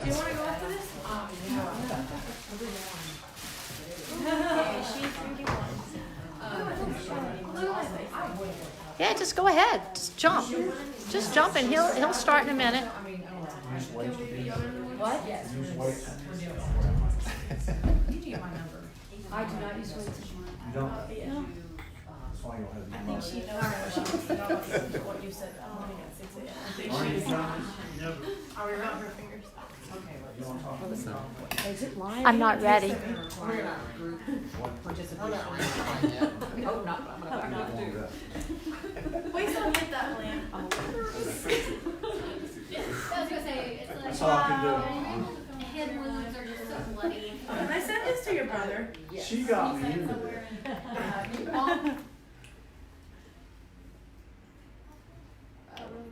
Do you want to go after this? She's drinking wine. Yeah, just go ahead. Just jump. Just jump and he'll start in a minute. What? Yes. You need to get my number. I do not use weights. You don't? No. That's why you don't have I think she knows what you said. I'm only at 6 a.m. I think she's Are we around her fingers? Okay, You want to talk about it? is it live? I'm not ready. We're not a group participation. Hope not, but I'm gonna back up. Please don't hit that lamp. I was gonna say, it's like, That's all I can do. head wounds are just so bloody. Can I send this to your brother? She got me. Somewhere in,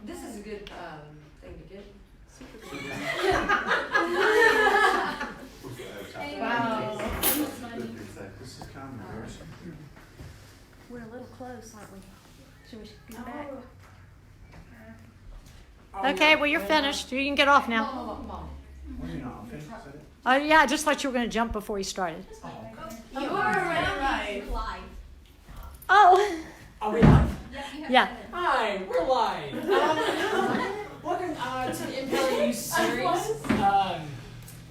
This is a good thing to get. Wow. This is kind of embarrassing. We're a little close, aren't we? Should we get back? Okay, well, you're finished. You can get off now. What do you know? I'm finished. Is that it? Oh, yeah, I just thought you were going to jump before you started. Oh, okay. You are right. live. Oh, Are we live? yeah. Hi, we're live. Welcome to the Impel You series.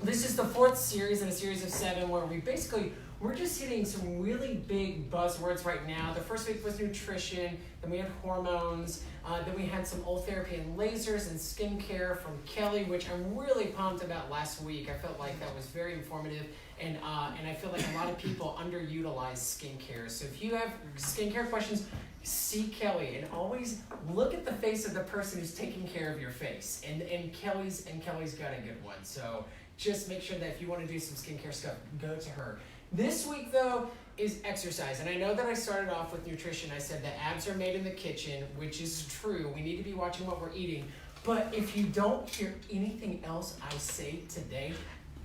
This is the 4th series in a series of 7 where we're just hitting some really big buzzwords right now. The first week was nutrition, then we had hormones, then we had some old therapy and lasers and skincare from Kelly, which I'm really pumped about last week. I felt like that was very informative, and I feel like a lot of people underutilize skincare. So if you have skincare questions, see Kelly, and always look at the face of the person who's taking care of your face. And Kelly's got a good one. So just make sure that if you want to do some skincare stuff, go to her. This week, though, is exercise. And I know that I started off with nutrition. I said that abs are made in the kitchen, which is true. We need to be watching what we're eating. But if you don't hear anything else I say today,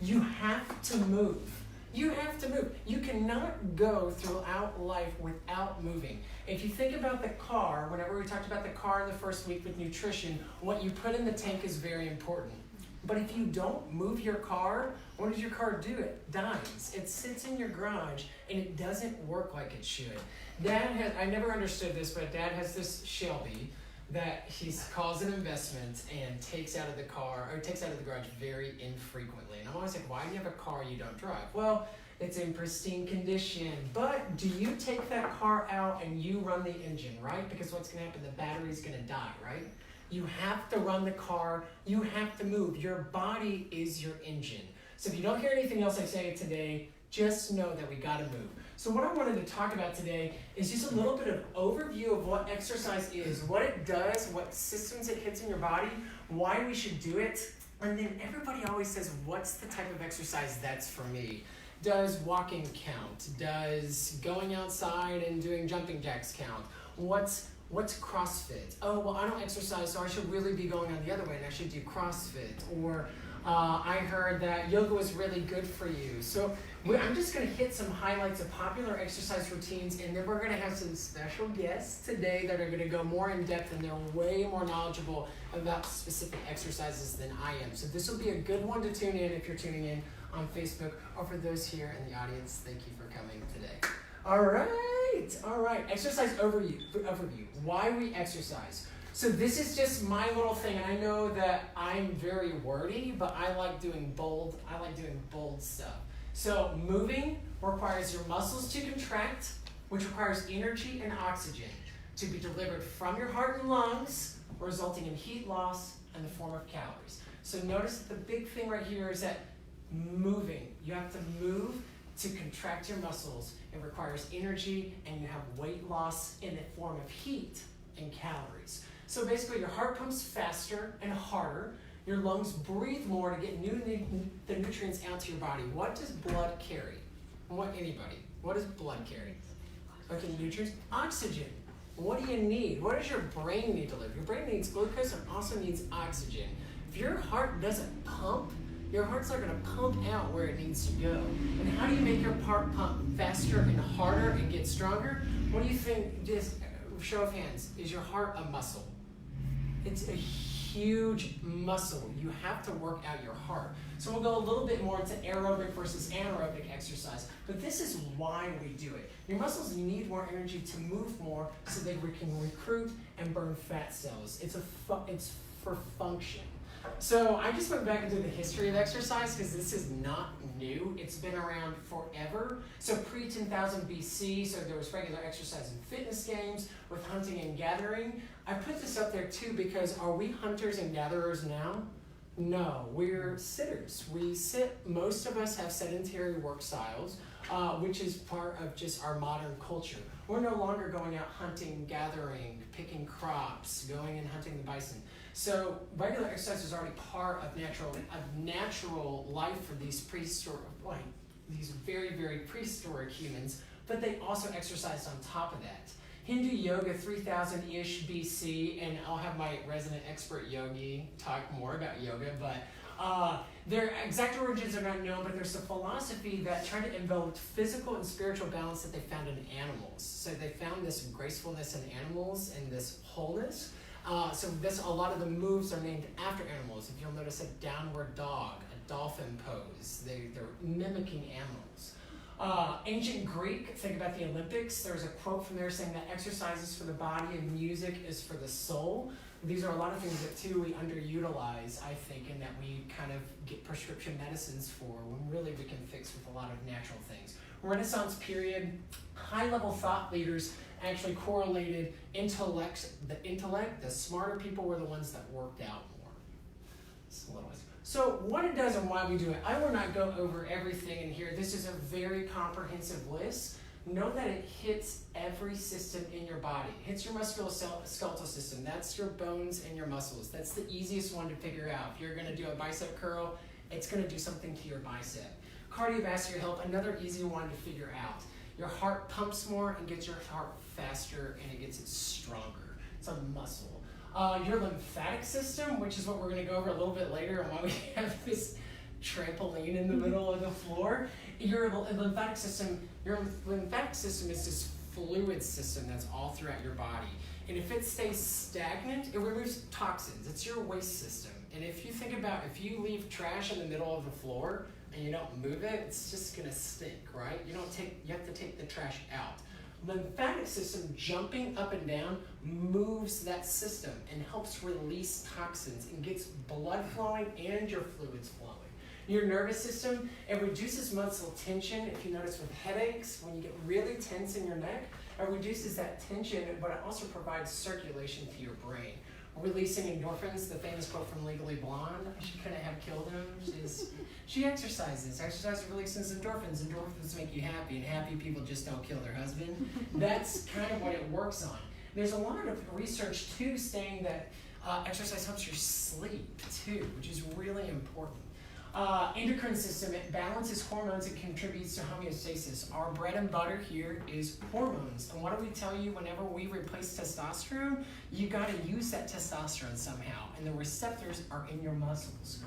you have to move. You have to move. You cannot go throughout life without moving. If you think about the car, whenever we talked about the car in the first week with nutrition, what you put in the tank is very important. But if you don't move your car, what does your car do? It dies. It sits in your garage and it doesn't work like it should. I never understood this, but Dad has this Shelby that he calls an investment and takes out of the garage very infrequently. And I'm always like, why do you have a car you don't drive? Well, it's in pristine condition. But do you take that car out and you run the engine, right? Because what's going to happen? The battery's going to die, right? You have to run the car. You have to move. Your body is your engine. So if you don't hear anything else I say today, just know that we got to move. So what I wanted to talk about today is just a little bit of overview of what exercise is, what it does, what systems it hits in your body, why we should do it. And then everybody always says, what's the type of exercise that's for me? Does walking count? Does going outside and doing jumping jacks count? What's CrossFit? Oh, well, I don't exercise, so I should really be going on the other way and I should do CrossFit. Or I heard that yoga was really good for you. So I'm just going to hit some highlights of popular exercise routines, and then we're going to have some special guests today that are going to go more in depth, and they're way more knowledgeable about specific exercises than I am. So this will be a good one to tune in if you're tuning in on Facebook, or for those here in the audience, thank you for coming today. All right, exercise overview, why we exercise. So this is just my little thing, and I know that I'm very wordy, but I like doing bold stuff. So moving requires your muscles to contract, which requires energy and oxygen to be delivered from your heart and lungs, resulting in heat loss in the form of calories. So notice the big thing right here is that moving, you have to move to contract your muscles. It requires energy, and you have weight loss in the form of heat and calories. So basically your heart pumps faster and harder. Your lungs breathe more to get the nutrients out to your body. What does blood carry? What does blood carry? Okay, nutrients. Oxygen. What do you need? What does your brain need to live? Your brain needs glucose and also needs oxygen. If your heart doesn't pump, your heart's not going to pump out where it needs to go. And how do you make your heart pump faster and harder and get stronger? What do you think, just show of hands, is your heart a muscle? It's a huge muscle. You have to work out your heart. So we'll go a little bit more into aerobic versus anaerobic exercise. But this is why we do it. Your muscles need more energy to move more so they can recruit and burn fat cells. It's for function. So I just went back into the history of exercise because this is not new. It's been around forever. So pre-10,000 BC, so there was regular exercise and fitness games with hunting and gathering. I put this up there too because are we hunters and gatherers now? No, we're sitters. We sit, most of us have sedentary work styles, which is part of just our modern culture. We're no longer going out hunting, gathering, picking crops, going and hunting the bison. So regular exercise is already part of natural life for these these very, very prehistoric humans, but they also exercised on top of that. Hindu yoga, 3000-ish BC, and I'll have my resident expert yogi talk more about yoga, but their exact origins are not known, but there's a philosophy that tried to envelop physical and spiritual balance that they found in animals. So they found this gracefulness in animals and this wholeness. So a lot of the moves are named after animals. If you'll notice a downward dog, a dolphin pose, they're mimicking animals. Ancient Greek, think about the Olympics. There's a quote from there saying that exercise is for the body and music is for the soul. These are a lot of things that too we underutilize, I think, and that we kind of get prescription medicines for when really we can fix with a lot of natural things. Renaissance period, high-level thought leaders actually correlated the smarter people were the ones that worked out more. It's a little bit. So what it does and why we do it, I will not go over everything in here. This is a very comprehensive list. Know that it hits every system in your body. It hits your musculoskeletal system. That's your bones and your muscles. That's the easiest one to figure out. If you're going to do a bicep curl, it's going to do something to your bicep. Cardiovascular health, another easy one to figure out. Your heart pumps more and gets your heart faster and it gets it stronger. It's a muscle. Your lymphatic system, which is what we're going to go over a little bit later and why we have this trampoline in the middle of the floor. Your lymphatic system is this fluid system that's all throughout your body. And if it stays stagnant, it removes toxins. It's your waste system. And if you think about if you leave trash in the middle of the floor and you don't move it, it's just gonna stink, right? You have to take the trash out. Lymphatic system jumping up and down moves that system and helps release toxins and gets blood flowing and your fluids flowing. Your nervous system, it reduces muscle tension. If you notice with headaches, when you get really tense in your neck, it reduces that tension, but it also provides circulation to your brain. Releasing endorphins, the famous quote from Legally Blonde, she couldn't have killed him. She exercises. Exercise releases endorphins. Endorphins make you happy, and happy people just don't kill their husband. That's kind of what it works on. There's a lot of research too saying that exercise helps your sleep too, which is really important. Endocrine system, it balances hormones and contributes to homeostasis. Our bread and butter here is hormones. And what do we tell you whenever we replace testosterone? You gotta use that testosterone somehow. And the receptors are in your muscles.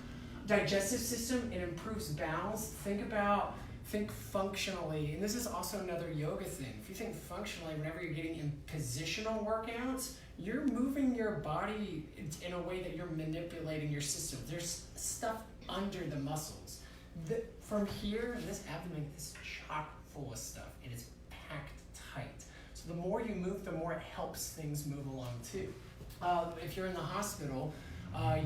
Digestive system, it improves bowels. Think functionally. And this is also another yoga thing. If you think functionally, whenever you're getting in positional workouts, you're moving your body in a way that you're manipulating your system. There's stuff under the muscles. From here, this abdomen is chock full of stuff. It is packed tight. So the more you move, the more it helps things move along too. If you're in the hospital,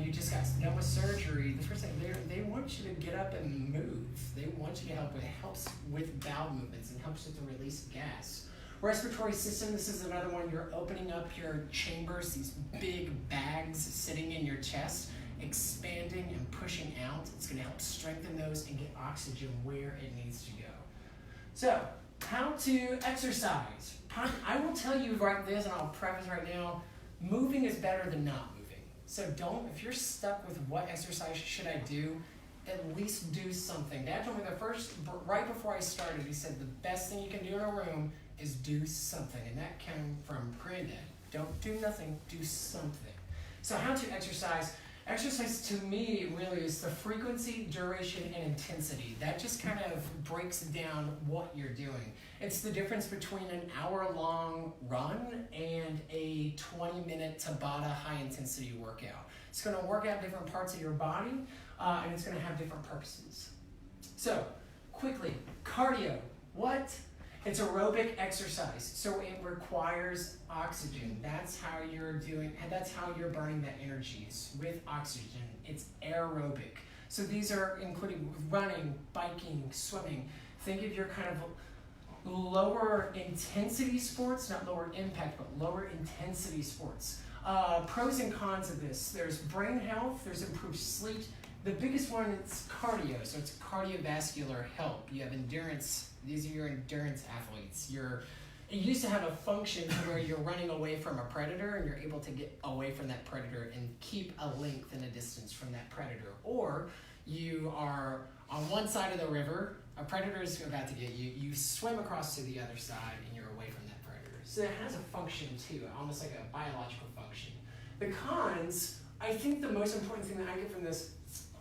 you just got done with surgery, the first thing, they want you to get up and move. They want you to help. It helps with bowel movements and helps with the release of gas. Respiratory system, this is another one. You're opening up your chambers, these big bags sitting in your chest, expanding and pushing out. It's going to help strengthen those and get oxygen where it needs to go. So, how to exercise. I will tell you right this, and I'll preface right now, moving is better than not moving. So if you're stuck with what exercise should I do, at least do something. Dad told me right before I started, he said the best thing you can do in a room is do something. And that came from Granddad. Don't do nothing, do something. So how to exercise? Exercise to me really is the frequency, duration, and intensity. That just kind of breaks down what you're doing. It's the difference between an hour-long run and a 20-minute Tabata high-intensity workout. It's going to work out different parts of your body. and it's going to have different purposes. So, quickly, cardio. What? It's aerobic exercise, so it requires oxygen. That's how you're burning that energy, is with oxygen. It's aerobic. So these are including running, biking, swimming. Think of your kind of lower intensity sports, not lower impact, but lower intensity sports. Pros and cons of this. There's brain health, there's improved sleep. The biggest one is cardio, so it's cardiovascular health. You have endurance. These are your endurance athletes. It used to have a function where you're running away from a predator and you're able to get away from that predator and keep a length and a distance from that predator. Or you are on one side of the river, a predator is about to get you, you swim across to the other side and you're away from that predator. So it has a function too, almost like a biological function. The cons, I think the most important thing that I get from this,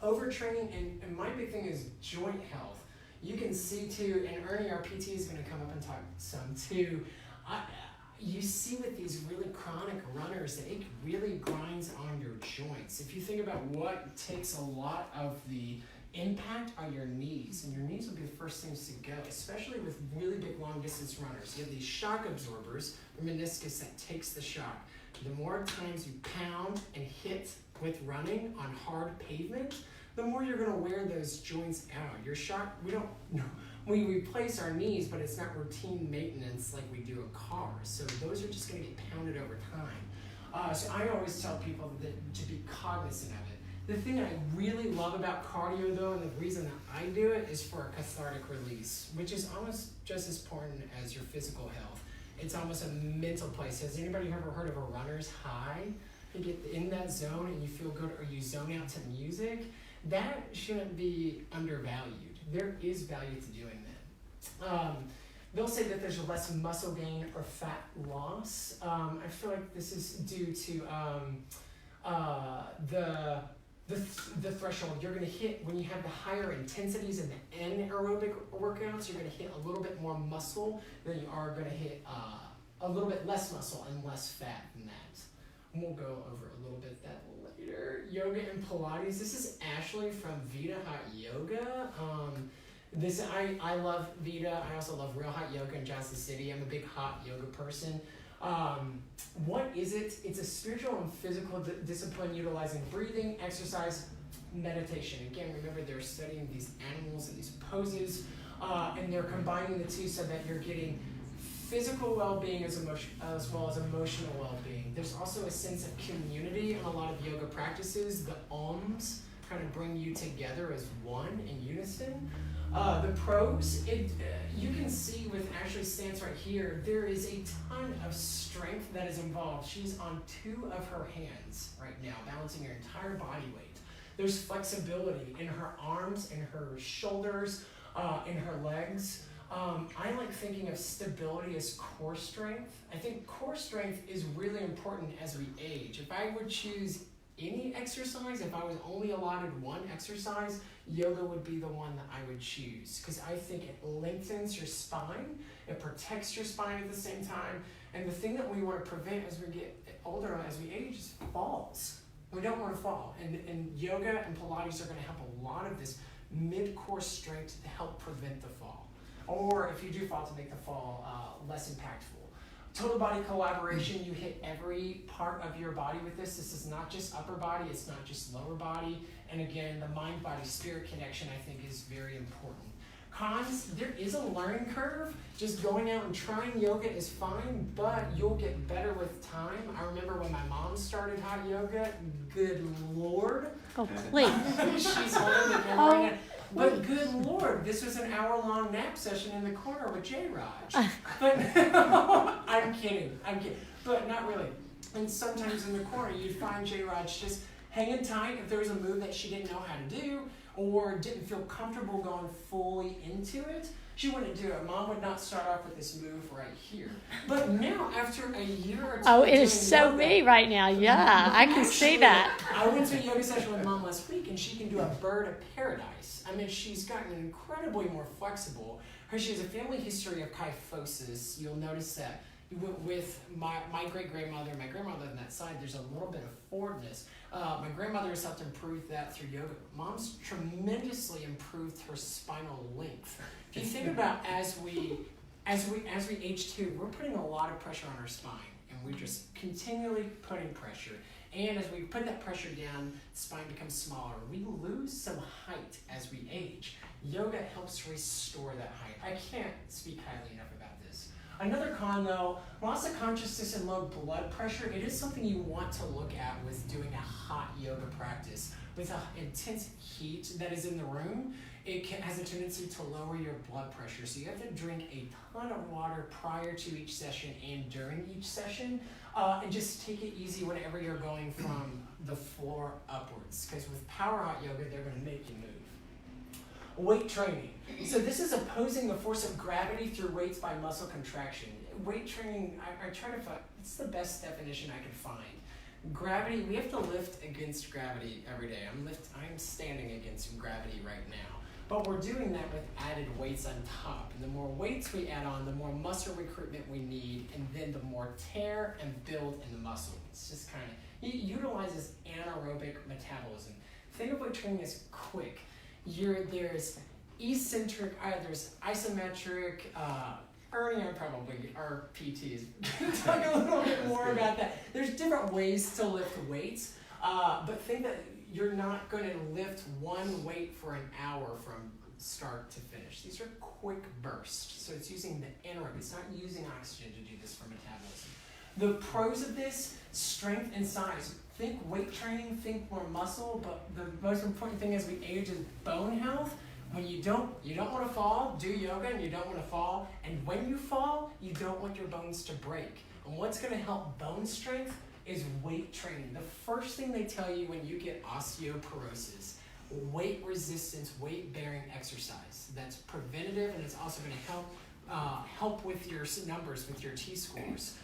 overtraining, and my big thing is joint health. You can see too, and Ernie, our PT, is going to come up and talk some too. You see with these really chronic runners that it really grinds on your joints. If you think about what takes a lot of the impact on your knees, and your knees will be the first things to go, especially with really big long distance runners. You have these shock absorbers, the meniscus that takes the shock. The more times you pound and hit with running on hard pavement, the more you're going to wear those joints out. Your shock, we replace our knees, but it's not routine maintenance like we do a car. So those are just going to get pounded over time. So I always tell people that to be cognizant of it. The thing I really love about cardio though, and the reason that I do it, is for a cathartic release, which is almost just as important as your physical health. It's almost a mental place. Has anybody ever heard of a runner's high? You get in that zone and you feel good, or you zone out to music. That shouldn't be undervalued. There is value to doing that. They'll say that there's less muscle gain or fat loss. I feel like this is due to the threshold. You're going to hit, when you have the higher intensities in the anaerobic workouts, you're going to hit a little bit more muscle than you are going to hit a little bit less muscle and less fat than that. And we'll go over a little bit that later. Yoga and Pilates. This is Ashley from Vita Hot Yoga. I love Vita. I also love Real Hot Yoga in Johnson City. I'm a big hot yoga person. What is it? It's a spiritual and physical discipline utilizing breathing, exercise, meditation. Again, remember they're studying these animals and these poses, and they're combining the two so that you're getting physical well-being as well as emotional well-being. There's also a sense of community in a lot of yoga practices. The ohms kind of bring you together as one in unison. The pros, you can see with Ashley's stance right here, there is a ton of strength that is involved. She's on 2 of her hands right now, balancing her entire body weight. There's flexibility in her arms, in her shoulders, in her legs. I like thinking of stability as core strength. I think core strength is really important as we age. If I would choose any exercise, if I was only allotted one exercise, yoga would be the one that I would choose, because I think it lengthens your spine, it protects your spine at the same time, and the thing that we want to prevent as we get older, as we age, is falls. We don't want to fall, and yoga and Pilates are going to help a lot of this mid-core strength to help prevent the fall, or if you do fall, to make the fall less impactful. Total body collaboration, you hit every part of your body with this. This is not just upper body, it's not just lower body. And again, the mind-body-spirit connection, I think, is very important. Cons, there is a learning curve. Just going out and trying yoga is fine, but you'll get better with time. I remember when my mom started hot yoga, good Lord. Oh, please. She's holding the camera right now. But good Lord, this was an hour-long nap session in the corner with J-Raj. But I'm kidding. But not really. And sometimes in the corner, you'd find J-Raj just hanging tight if there was a move that she didn't know how to do or didn't feel comfortable going fully into it. She wouldn't do it. Mom would not start off with this move right here. But now, after a year or two, Oh, it is so yoga, me right now. Yeah, I can see that. I went to a yoga session with Mom last week, and she can do a bird of paradise. I mean, she's gotten incredibly more flexible. She has a family history of kyphosis. You'll notice that with my great-grandmother, my grandmother on that side, there's a little bit of forwardness. My grandmother has helped improve that through yoga. Mom's tremendously improved her spinal length. If you think about as we age too, we're putting a lot of pressure on our spine, and we're just continually putting pressure. And as we put that pressure down, the spine becomes smaller. We lose some height as we age. Yoga helps restore that height. I can't speak highly enough about this. Another con though, loss of consciousness and low blood pressure, it is something you want to look at with doing a hot yoga practice. With an intense heat that is in the room, it has a tendency to lower your blood pressure. So you have to drink a ton of water prior to each session and during each session. And just take it easy whenever you're going from the floor upwards. Because with power hot yoga, they're going to make you move. Weight training. So this is opposing the force of gravity through weights by muscle contraction. Weight training, I try to find, it's the best definition I could find. Gravity, we have to lift against gravity every day. I'm standing against gravity right now. But we're doing that with added weights on top. And the more weights we add on, the more muscle recruitment we need, and then the more tear and build in the muscle. It's just kind of, it utilizes anaerobic metabolism. Think of weight training as quick. There's eccentric, there's isometric, Ernie our PTs talk a little bit more about that. There's different ways to lift weights, but think that you're not going to lift one weight for an hour from start to finish. These are quick bursts, so it's using the anaerobic. It's not using oxygen to do this for metabolism. The pros of this, strength and size. Think weight training, think more muscle, but the most important thing as we age is bone health. When you don't want to fall, do yoga and you don't want to fall. And when you fall, you don't want your bones to break. And what's going to help bone strength is weight training. The first thing they tell you when you get osteoporosis, weight resistance, weight bearing exercise. That's preventative, and it's also going to help with your numbers, with your T-scores.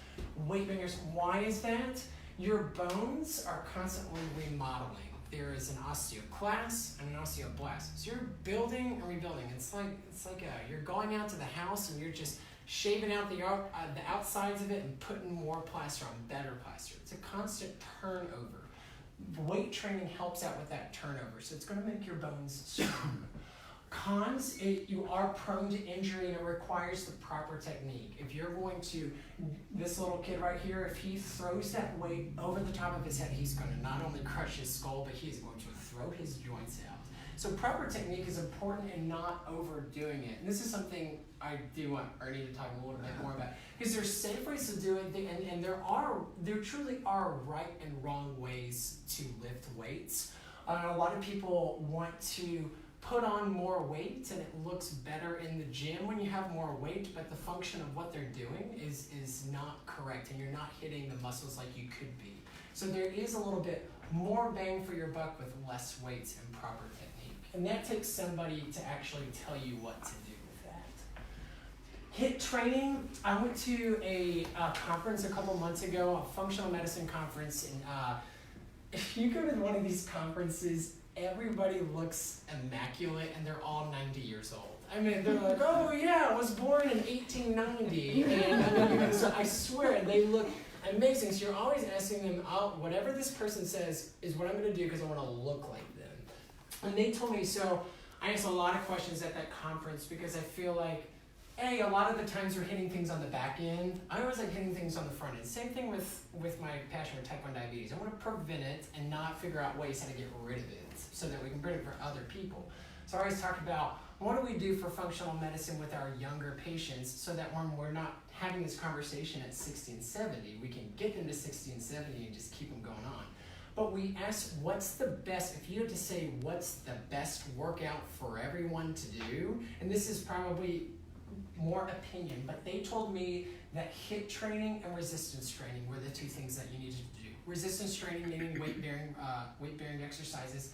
Weight bearers, why is that? Your bones are constantly remodeling. There is an osteoclast and an osteoblast. So you're building and rebuilding. It's like you're going out to the house and you're just shaving out the outsides of it and putting more plaster on, better plaster. It's a constant turnover. Weight training helps out with that turnover, so it's going to make your bones stronger. Cons, you are prone to injury and it requires the proper technique. If you're going to, this little kid right here, if he throws that weight over the top of his head, he's going to not only crush his skull, but he's going to throw his joints out. So proper technique is important and not overdoing it. And this is something I do want Ernie to talk a little bit more about, because there's safe ways to do it, and there truly are right and wrong ways to lift weights. A lot of people want to put on more weight and it looks better in the gym when you have more weight, but the function of what they're doing is not correct, and you're not hitting the muscles like you could be. So there is a little bit more bang for your buck with less weights and proper technique. And that takes somebody to actually tell you what to do with that. HIIT training, I went to a conference a couple months ago, a functional medicine conference, and if you go to one of these conferences, everybody looks immaculate and they're all 90 years old. I mean, they're like, oh yeah, I was born in 1890. And so I swear, they look amazing. So you're always asking them, whatever this person says is what I'm going to do because I want to look like them. And they told me, so I asked a lot of questions at that conference because I feel like, a lot of the times we're hitting things on the back end. I always like hitting things on the front end. Same thing with my passion for type 1 diabetes. I want to prevent it and not figure out ways how to get rid of it so that we can prevent it for other people. So I always talk about what do we do for functional medicine with our younger patients so that when we're not having this conversation at 60 and 70, we can get them to 60 and 70 and just keep them going on. But we ask, what's the best, if you had to say what's the best workout for everyone to do, and this is probably more opinion, but they told me that HIIT training and resistance training were the two things that you needed to do. Resistance training meaning weight-bearing exercises.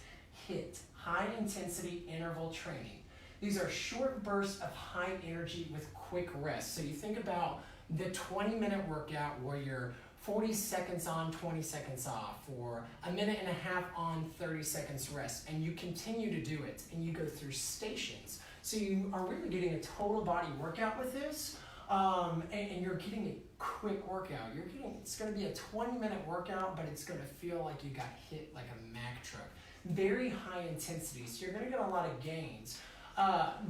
HIIT, high intensity interval training. These are short bursts of high energy with quick rest. So you think about the 20-minute workout where you're 40 seconds on, 20 seconds off, or a minute and a half on, 30 seconds rest, and you continue to do it, and you go through stations. So you are really getting a total body workout with this. and you're getting a quick workout. It's going to be a 20-minute workout, but it's going to feel like you got hit like a Mack truck. Very high intensity, so you're going to get a lot of gains.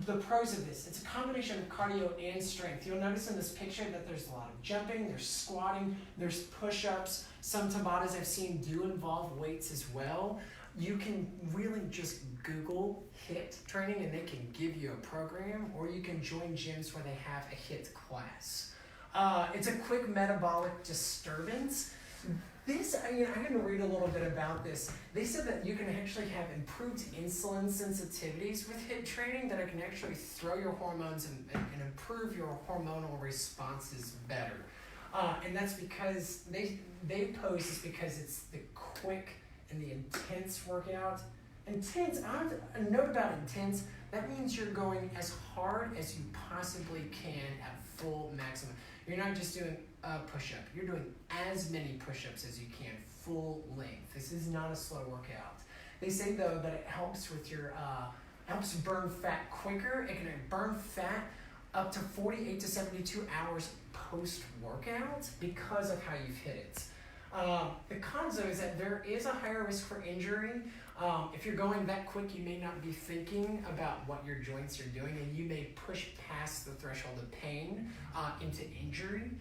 The pros of this, it's a combination of cardio and strength. You'll notice in this picture that there's a lot of jumping, there's squatting, there's push-ups. Some Tabatas I've seen do involve weights as well. You can really just Google HIIT training and they can give you a program, or you can join gyms where they have a HIIT class. It's a quick metabolic disturbance. This, I'm going to read a little bit about this. They said that you can actually have improved insulin sensitivities with HIIT training, that it can actually throw your hormones and improve your hormonal responses better. And that's because they pose this because it's the quick and the intense workout. Intense, a note about intense, that means you're going as hard as you possibly can at full maximum. You're not just doing a push-up, you're doing as many push-ups as you can, full length. This is not a slow workout. They say though that it helps with your, helps burn fat quicker. It can burn fat up to 48 to 72 hours post-workout because of how you've hit it. The cons though is that there is a higher risk for injury. If you're going that quick, you may not be thinking about what your joints are doing, and you may push past the threshold of pain into injury.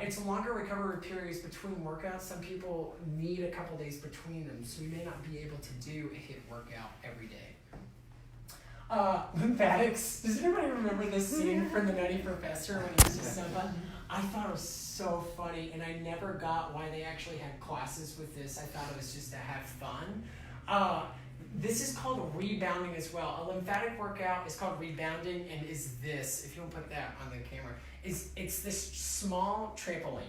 It's longer recovery periods between workouts. Some people need a couple days between them, so you may not be able to do a HIIT workout every day. Lymphatics. Does anybody remember this scene from The Nutty Professor when he was just so fun? I thought it was so funny, and I never got why they actually had classes with this. I thought it was just to have fun. This is called rebounding as well. A lymphatic workout is called rebounding, and is this, if you want to put that on the camera, it's this small trampoline.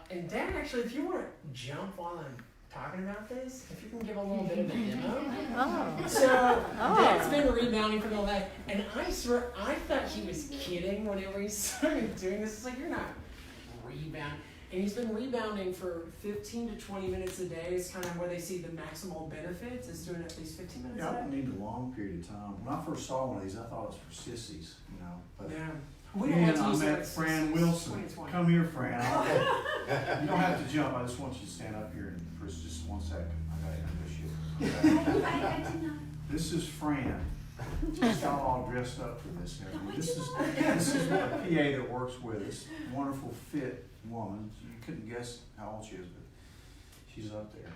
And Dad, actually, if you want to jump while I'm talking about this, if you can give a little bit of a demo. Oh. So Dad's been rebounding for the whole night, and I swear I thought he was kidding whenever he started doing this. It's like, you're not rebounding. And he's been rebounding for 15 to 20 minutes a day. Is kind of where they see the maximal benefits, is doing at least 15 minutes Yeah, a I day. don't need a long period of time. When I first saw one of these, I thought it was for sissies, you know. But Yeah. We don't then have to I use met that Fran since Wilson. 2020. Come here, Fran. You don't have to jump. I just want you to stand up here for just 1 second. I gotta introduce you. I did not. This is Fran. She's got all dressed up for this and everything. This is a PA that works with us. Wonderful, fit woman. You couldn't guess how old she is, but she's up there.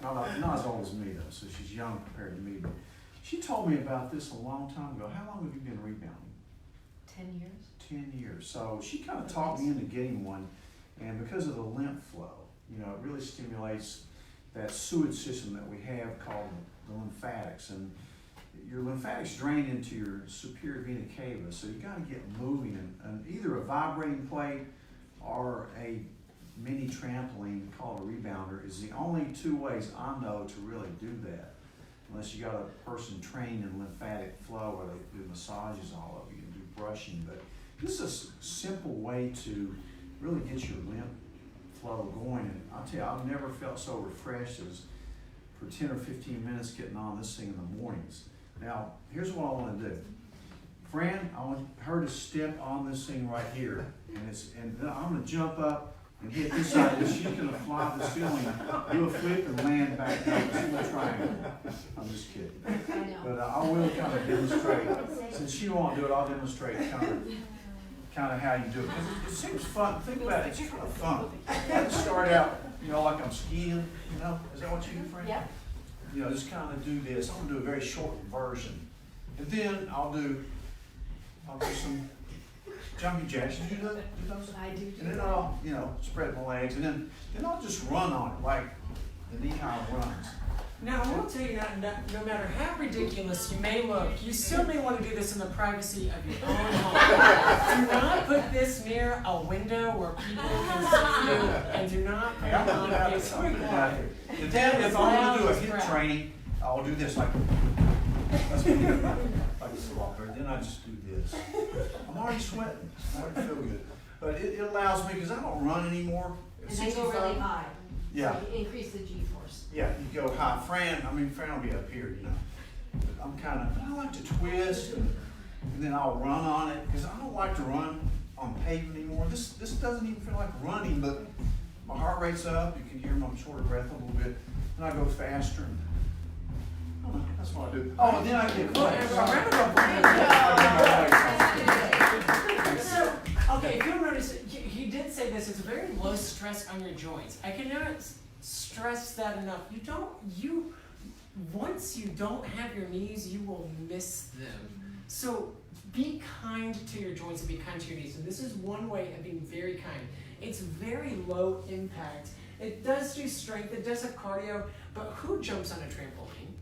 not as old as me though, so she's young compared to me. But she told me about this a long time ago. How long have you been rebounding? 10 years. 10 years. So she kind of talked me into getting one, and because of the lymph flow, you know, it really stimulates that sewage system that we have called the lymphatics, and your lymphatics drain into your superior vena cava, so you got to get moving, and either a vibrating plate or a mini trampoline called a rebounder is the only two ways I know to really do that, unless you got a person trained in lymphatic flow where they do massages all over you and do brushing. But this is a simple way to really get your lymph flow going, and I'll tell you, I've never felt so refreshed as for 10 or 15 minutes getting on this thing in the mornings. Now, here's what I want to do. Fran, I want her to step on this thing right here, and then I'm going to jump up and hit this side, and she's going to fly to the ceiling, do a flip, and land back down the triangle. I'm just kidding. But I will kind of demonstrate. Since she won't do it, I'll demonstrate kind of how you do it. Because it seems fun. Think about it. It's kind of fun. I start out, you know, like I'm skiing. You know, is that what you do, Fran? Yeah. You know, just kind of do this. I'm gonna do a very short version, and then I'll do some jumping jacks. Did you do those? I do. And then I'll, you know, spread my legs, and then I'll just run on it like the knee-high runs. Now, I will tell you that no matter how ridiculous you may look, you still may want to do this in the privacy of your own home. Do not put this near a window where people can see you, and do not put it on Facebook. And then if I want to do a HIIT training, I'll do this like a slaughter. Then I just do this. I'm already sweating. I already feel good. But it allows me, because I don't run anymore. And they go really high. Yeah. So you increase the G-force. Yeah, you go high. Fran will be up here, you know. But I like to twist and then I'll run on it, because I don't like to run on pavement anymore. This doesn't even feel like running, but my heart rate's up, you can hear my short of breath a little bit, and I go faster. And, I don't know, that's what I do. Oh, and then I get So, okay, if you'll notice, he did say this, it's very low stress on your joints. I cannot stress that enough. Once you don't have your knees, you will miss them. So be kind to your joints and be kind to your knees. And this is one way of being very kind. It's very low impact. It does do strength, it does have cardio, but who jumps on a trampoline?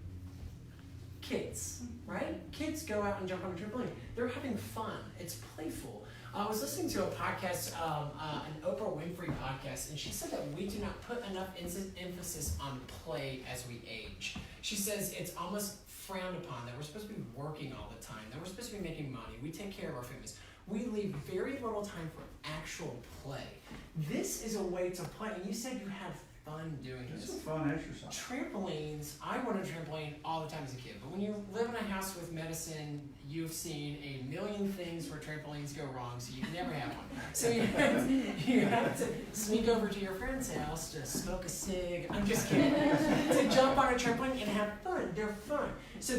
Kids, right? Kids go out and jump on a trampoline. They're having fun. It's playful. I was listening to a podcast, an Oprah Winfrey podcast, and she said that we do not put enough emphasis on play as we age. She says it's almost frowned upon, that we're supposed to be working all the time, that we're supposed to be making money, we take care of our families. We leave very little time for actual play. This is a way to play, and you said you have fun doing this. It's a fun exercise. Trampolines, I wanted a trampoline all the time as a kid, but when you live in a house with medicine, you've seen a million things where trampolines go wrong, so you can never have one. So you have to sneak over to your friend's house to smoke a cig, I'm just kidding, to jump on a trampoline and have fun. They're fun. So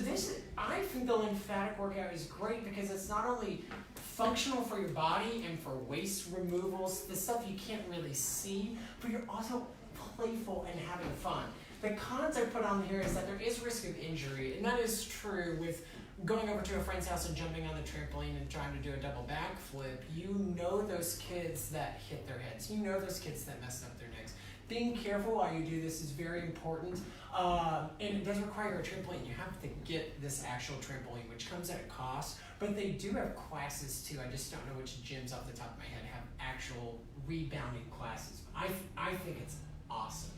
I think the lymphatic workout is great because it's not only functional for your body and for waste removals, the stuff you can't really see, but you're also playful and having fun. The cons I put on here is that there is risk of injury, and that is true with going over to a friend's house and jumping on the trampoline and trying to do a double backflip. You know those kids that hit their heads. You know those kids that messed up their necks. Being careful while you do this is very important, and it does require a trampoline. You have to get this actual trampoline, which comes at a cost, but they do have classes too. I just don't know which gyms off the top of my head have actual rebounding classes. I think it's awesome.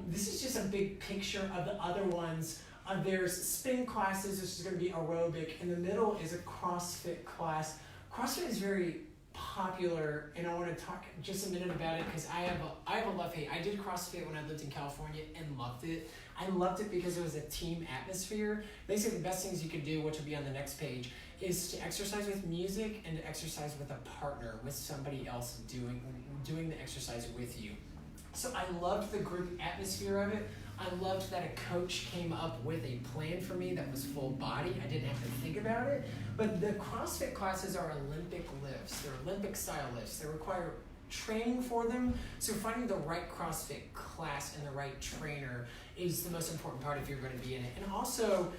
This is just a big picture of the other ones. There's spin classes, which is going to be aerobic. In the middle is a CrossFit class. CrossFit is very popular, and I want to talk just a minute about it because I have a love-hate. I did CrossFit when I lived in California and loved it. I loved it because it was a team atmosphere. Basically, the best things you could do, which will be on the next page, is to exercise with music and to exercise with a partner, with somebody else doing the exercise with you. So I loved the group atmosphere of it. I loved that a coach came up with a plan for me that was full body. I didn't have to think about it. But the CrossFit classes are Olympic lifts. They're Olympic style lifts. They require training for them. So finding the right CrossFit class and the right trainer is the most important part if you're going to be in it. And also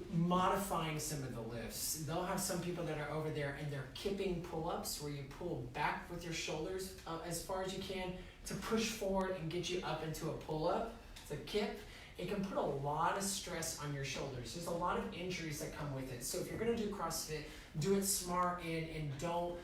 modifying some of the lifts. They'll have some people that are over there and they're kipping pull-ups where you pull back with your shoulders as far as you can to push forward and get you up into a pull-up. It's a kip. It can put a lot of stress on your shoulders. There's a lot of injuries that come with it. So if you're going to do CrossFit, do it smart and don't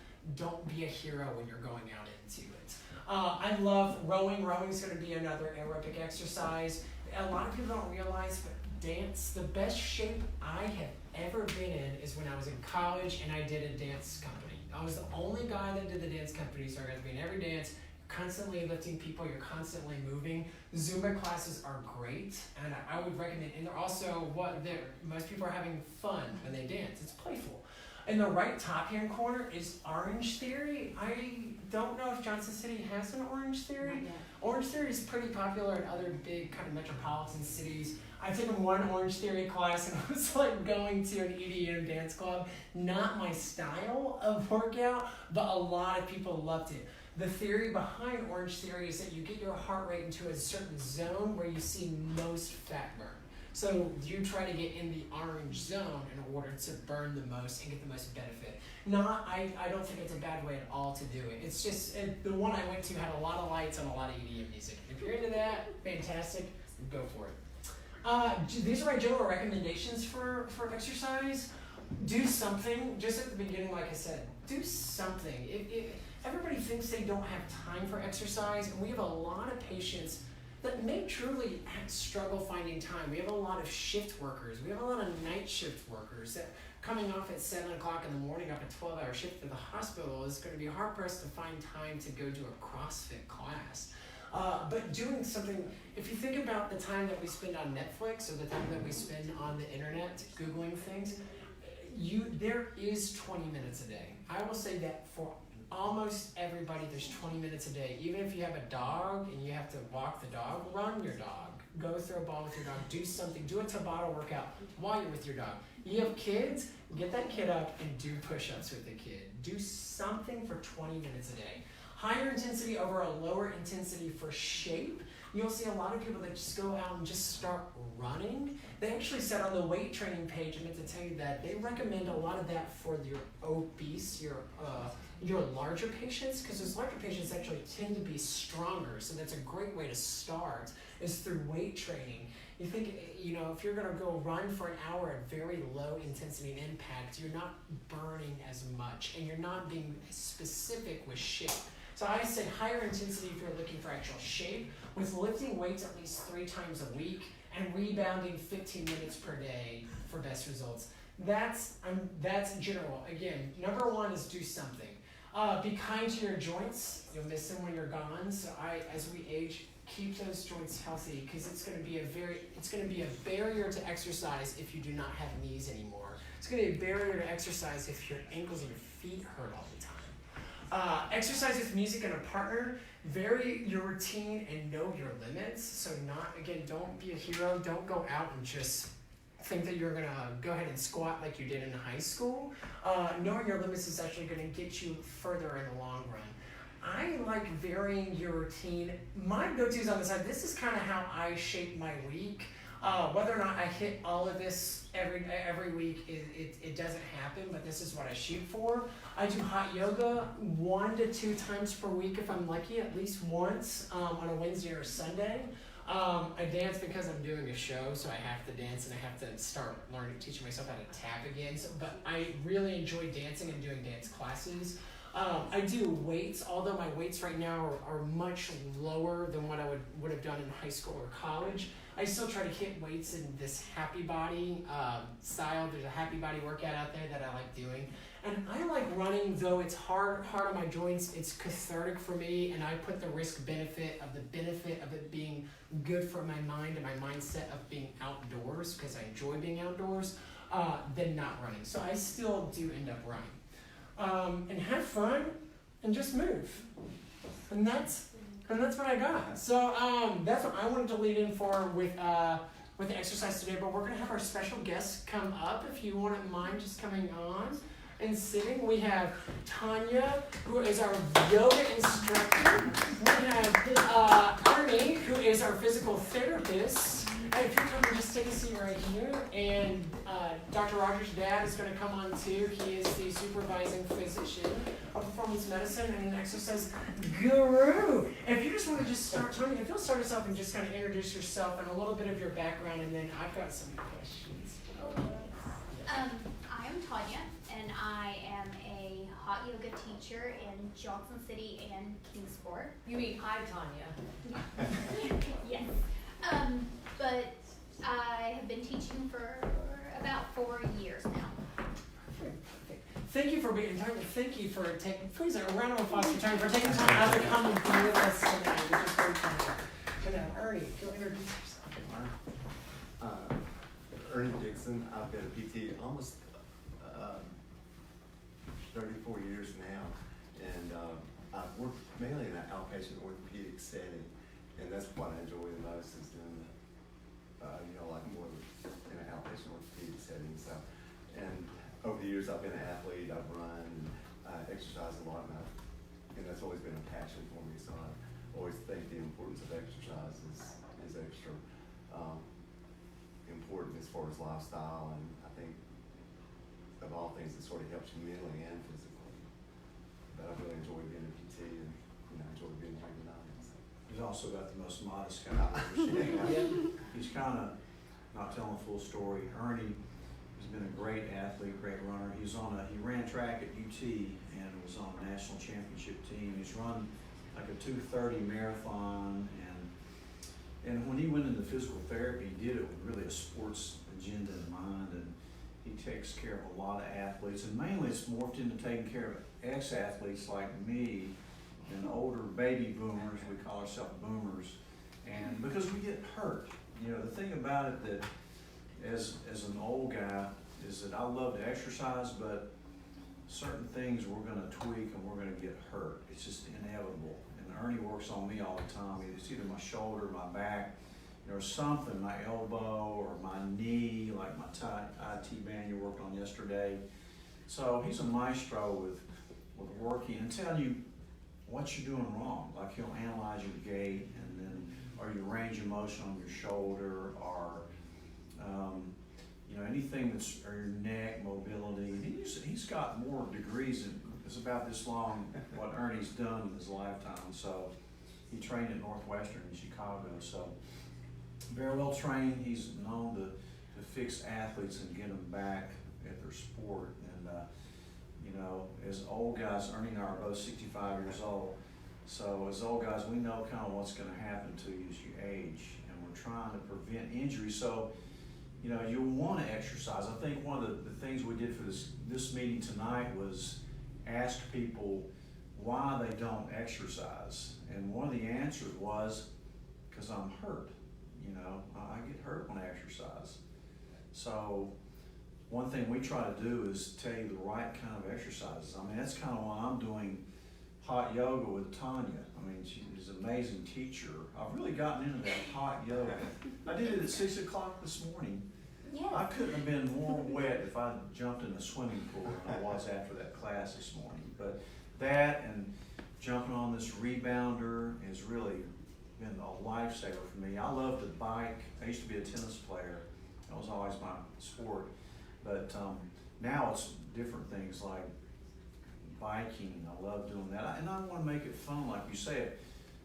be a hero when you're going out into it. I love rowing. Rowing is going to be another aerobic exercise. A lot of people don't realize, but dance, the best shape I have ever been in is when I was in college and I did a dance company. I was the only guy that did the dance company, so I got to be in every dance. Constantly lifting people, you're constantly moving. Zumba classes are great, and I would recommend, and they're also most people are having fun when they dance. It's playful. In the right top-hand corner is Orange Theory. I don't know if Johnson City has an Orange Theory. Orange Theory is pretty popular in other big kind of metropolitan cities. I've taken one Orange Theory class and it was like going to an EDM dance club. Not my style of workout, but a lot of people loved it. The theory behind Orange Theory is that you get your heart rate into a certain zone where you see most fat burn. So you try to get in the orange zone in order to burn the most and get the most benefit. I don't think it's a bad way at all to do it. It's just, the one I went to had a lot of lights and a lot of EDM music. If you're into that, fantastic, go for it. These are my general recommendations for exercise. Do something, just at the beginning, like I said, do something. Everybody thinks they don't have time for exercise, and we have a lot of patients that may truly struggle finding time. We have a lot of shift workers. We have a lot of night shift workers that coming off at 7 o'clock in the morning off a 12-hour shift at the hospital is going to be hard-pressed to find time to go do a CrossFit class. But doing something, if you think about the time that we spend on Netflix or the time that we spend on the internet Googling things, there is 20 minutes a day. I will say that for almost everybody, there's 20 minutes a day. Even if you have a dog and you have to walk the dog, run your dog. Go throw a ball with your dog. Do something. Do a Tabata workout while you're with your dog. You have kids, get that kid up and do push-ups with the kid. Do something for 20 minutes a day. Higher intensity over a lower intensity for shape. You'll see a lot of people that just go out and just start running. They actually said on the weight training page, I meant to tell you that, they recommend a lot of that for your obese, your larger patients, because those larger patients actually tend to be stronger. So that's a great way to start, is through weight training. You think, if you're gonna go run for an hour at very low intensity and impact, you're not burning as much and you're not being specific with shape. So I say higher intensity if you're looking for actual shape, with lifting weights at least 3 times a week and rebounding 15 minutes per day for best results. That's general. Again, number 1 is do something. Be kind to your joints. You'll miss them when you're gone. So as we age, keep those joints healthy, because it's going to be a barrier to exercise if you do not have knees anymore. It's going to be a barrier to exercise if your ankles and your feet hurt all the time. Exercise with music and a partner. Vary your routine and know your limits. So don't be a hero. Don't go out and just think that you're gonna go ahead and squat like you did in high school. Knowing your limits is actually gonna get you further in the long run. I like varying your routine. My go-to is on the side. This is kind of how I shape my week. Whether or not I hit all of this every week, it doesn't happen, but this is what I shoot for. I do hot yoga 1 to 2 times per week if I'm lucky, at least once on a Wednesday or a Sunday. I dance because I'm doing a show, so I have to dance and I have to start teaching myself how to tap again. But I really enjoy dancing and doing dance classes. I do weights, although my weights right now are much lower than what I would have done in high school or college. I still try to hit weights in this happy body style. There's a happy body workout out there that I like doing. And I like running, though it's hard on my joints. It's cathartic for me, and I put the benefit of it being good for my mind and my mindset of being outdoors, because I enjoy being outdoors, than not running. So I still do end up running. And have fun and just move. And that's what I got. So that's what I wanted to lead in for with the exercise today. But we're gonna have our special guests come up, if you wouldn't mind just coming on and sitting. We have Tonya, who is our yoga instructor. We have Ernie, who is our physical therapist. And if you come and just take a seat right here, and Dr. Rogers' dad is going to come on too. He is the supervising physician of performance medicine and an exercise guru. If you just want to start, Tonya, if you'll start us off and just kind of introduce yourself and a little bit of your background, and then I've got some questions. I'm Tonya, and I am a hot yoga teacher in Johnson City and Kingsport. You mean hi, Tonya? Yes. But I have been teaching for about 4 years now. Thank you for being here. Thank you for taking, please, a round of applause for Tonya for taking time out to come and be with us today, which is very fun. And now, Ernie, go introduce yourself. Ernie Dickson. I've been a PT almost 34 years now, and I've worked mainly in an outpatient orthopedic setting, and that's what I enjoy the most, is doing like more in an outpatient orthopedic setting. So, and over the years I've been an athlete. I've run, exercised a lot, and that's always been a passion for me. So I always think the importance of exercise is extra important as far as lifestyle, and I think of all things it sort of helps you mentally and physically. But I really enjoy being a PT, and enjoy being here tonight. So. He's also got the most modest kind of understanding. He's kind of not telling the full story. Ernie has been a great athlete, great runner. He ran track at UT and was on the national championship team. He's run like a 2:30 marathon, and when he went into physical therapy, he did it with really a sports agenda in mind, and he takes care of a lot of athletes, and mainly it's morphed into taking care of ex-athletes like me and older baby boomers. We call ourselves boomers, and because we get hurt. The thing about it that as an old guy, is that I love to exercise, but certain things we're gonna tweak and we're gonna get hurt. It's just inevitable. And Ernie works on me all the time. It's either my shoulder, my back, or something, my elbow or my knee, like my IT band you worked on yesterday. So he's a maestro with working and telling you what you're doing wrong. Like he'll analyze your gait and then, or your range of motion on your shoulder, or anything that's, or your neck mobility. And he's got more degrees than, it's about this long, what Ernie's done in his lifetime. So he trained at Northwestern in Chicago. So very well trained. He's known to fix athletes and get them back at their sport. And as old guys, Ernie and I are both 65 years old. So as old guys, we know kind of what's going to happen to you as you age, and we're trying to prevent injury. So you'll want to exercise. I think one of the things we did for this meeting tonight was ask people why they don't exercise, and one of the answers was because I'm hurt. I get hurt when I exercise. So one thing we try to do is tell you the right kind of exercises. I mean, that's kind of why I'm doing hot yoga with Tonya. I mean, she's an amazing teacher. I've really gotten into that hot yoga. I did it at 6 o'clock this morning. Yes. I couldn't have been more wet if I jumped in a swimming pool than I was after that class this morning. But that and jumping on this rebounder has really been a lifesaver for me. I love to bike. I used to be a tennis player. That was always my sport. But now it's different things like biking. I love doing that. And I want to make it fun, like you said.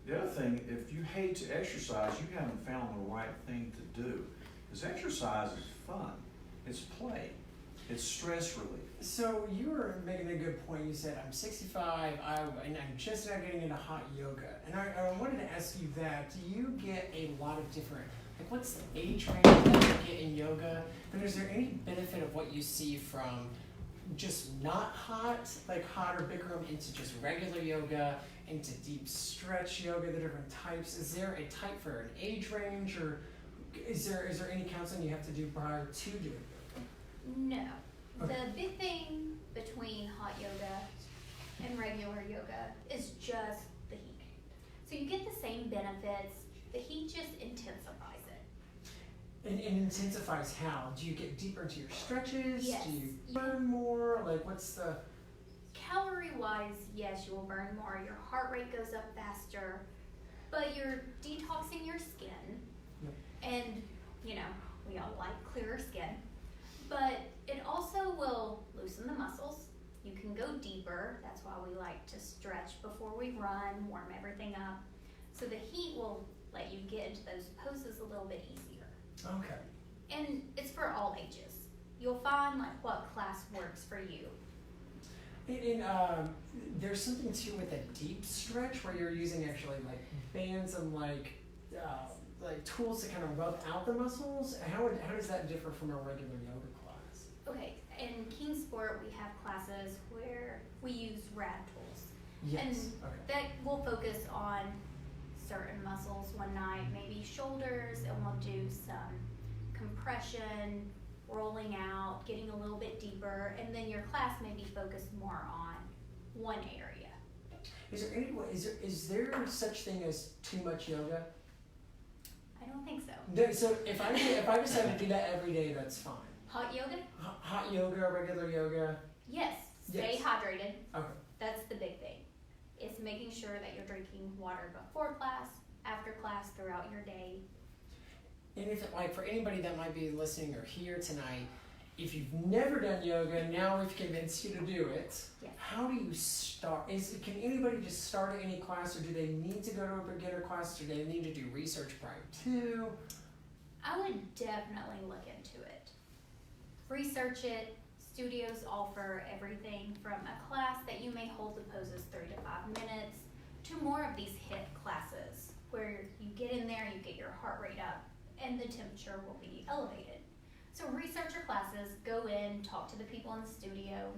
The other thing, if you hate to exercise, you haven't found the right thing to do. Because exercise is fun. It's play. It's stress relief. So you were making a good point. You said, I'm 65, and I'm just now getting into hot yoga. And I wanted to ask you that. Do you get a lot of different, like what's the age range that you get in yoga? And is there any benefit of what you see from just not hot, like hot or Bikram, into just regular yoga, into deep stretch yoga, the different types? Is there a type for an age range, or is there any counseling you have to do prior to doing yoga? No. Okay. The big thing between hot yoga and regular yoga is just the heat. So you get the same benefits. The heat just intensifies it. And intensifies how? Do you get deeper into your stretches? Yes. Do you burn more? Like what's the... Calorie-wise, yes, you will burn more. Your heart rate goes up faster, but you're detoxing your skin. Yep. And, we all like clearer skin. But it also will loosen the muscles. You can go deeper. That's why we like to stretch before we run, warm everything up. So the heat will let you get into those poses a little bit easier. Okay. And it's for all ages. You'll find what class works for you. And there's something too with a deep stretch where you're using actually like bands and like tools to kind of rub out the muscles. How does that differ from a regular yoga class? Okay, in King Sport we have classes where we use rad tools. Yes. And Okay. that will focus on certain muscles one night, maybe shoulders, and we'll do some compression, rolling out, getting a little bit deeper, and then your class may be focused more on one area. Is there such thing as too much yoga? I don't think so. So if I decide to do that every day, that's fine. Hot yoga? Hot yoga, regular yoga. Yes. Stay Yes. hydrated. Okay. That's the big thing. It's making sure that you're drinking water before class, after class, throughout your day. And if for anybody that might be listening or here tonight, if you've never done yoga, now we've convinced you to do it. Yes. How do you start? Can anybody just start at any class, or do they need to go to a beginner class, or do they need to do research prior to? I would definitely look into it. Research it. Studios offer everything from a class that you may hold the poses 3 to 5 minutes to more of these HIIT classes where you get in there, you get your heart rate up, and the temperature will be elevated. So research your classes, go in, talk to the people in the studio,